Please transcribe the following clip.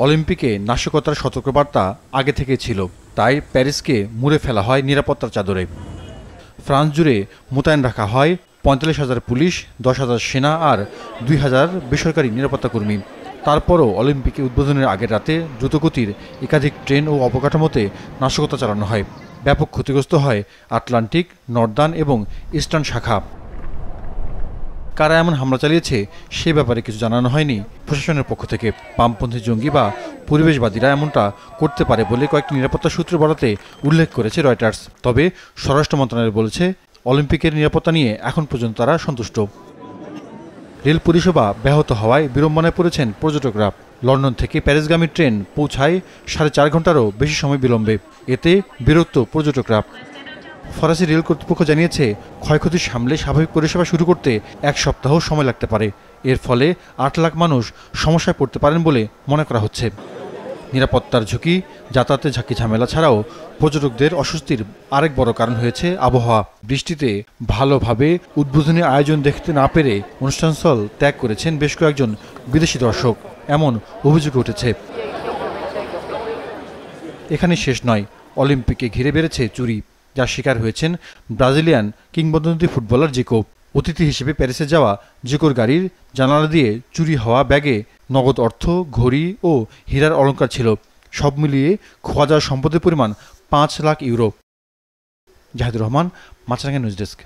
অলিম্পিকে নাশকতার সতর্কবার্তা আগে থেকে ছিল, তাই প্যারিসকে মুড়ে ফেলা হয় নিরাপত্তার চাদরে। ফ্রান্স জুড়ে মোতায়েন রাখা হয় ৪৫,০০০ পুলিশ, ১০,০০০ সেনা আর ২,০০০ বেসরকারি নিরাপত্তা কর্মী। তারপরও অলিম্পিকে উদ্বোধনের আগের রাতে দ্রুতগতির একাধিক ট্রেন ও অবকাঠামোতে নাশকতা চালানো হয়। ব্যাপক ক্ষতিগ্রস্ত হয় আটলান্টিক, নর্দার্ন এবং ইস্টার্ন শাখা। কারা এমন হামলা চালিয়েছে সে ব্যাপারে কিছু জানানো হয়নি প্রশাসনের পক্ষ থেকে। বামপন্থী জঙ্গি বা পরিবেশবাদীরা এমনটা করতে পারে বলে কয়েকটি নিরাপত্তা সূত্র বরাতে উল্লেখ করেছে রয়টার্স। তবে স্বরাষ্ট্র মন্ত্রণালয় বলেছে, অলিম্পিকের নিরাপত্তা নিয়ে এখন পর্যন্ত তারা সন্তুষ্ট। রেল পরিষেবা ব্যাহত হওয়ায় বিড়ম্বনায় পড়েছেন পর্যটকরা। লন্ডন থেকে প্যারিসগামী ট্রেন পৌঁছায় 4.5 ঘন্টারও বেশি সময় বিলম্বে। এতে বিরক্ত পর্যটকরা। ফরাসি রেল কর্তৃপক্ষ জানিয়েছে, ক্ষয়ক্ষতি সামলে স্বাভাবিক পরিষেবা শুরু করতে 1 সপ্তাহ সময় লাগতে পারে। এর ফলে 8 লাখ মানুষ সমস্যায় পড়তে পারেন বলে মনে করা হচ্ছে। নিরাপত্তার ঝুঁকি, যাতায়াতের ঝাঁকি ঝামেলা ছাড়াও পর্যটকদের অস্বস্তির আরেক বড় কারণ হয়েছে আবহাওয়া। বৃষ্টিতে ভালোভাবে উদ্বোধনী আয়োজন দেখতে না পেরে অনুষ্ঠানস্থল ত্যাগ করেছেন বেশ কয়েকজন বিদেশি দর্শক, এমন অভিযোগ উঠেছে। এখানে শেষ নয়, অলিম্পিকে ঘিরে বেড়েছে চুরি, যার শিকার হয়েছেন ব্রাজিলিয়ান কিংবদন্তি ফুটবলার জিকো। অতিথি হিসেবে প্যারিসে যাওয়া জিকোর গাড়ির জানালা দিয়ে চুরি হওয়া ব্যাগে নগদ অর্থ, ঘড়ি ও হীরার অলংকার ছিল। সব মিলিয়ে খোয়া যাওয়া সম্পদের পরিমাণ 5 লাখ ইউরো। জাহিদুর রহমান, মাছরাঙা নিউজ ডেস্ক।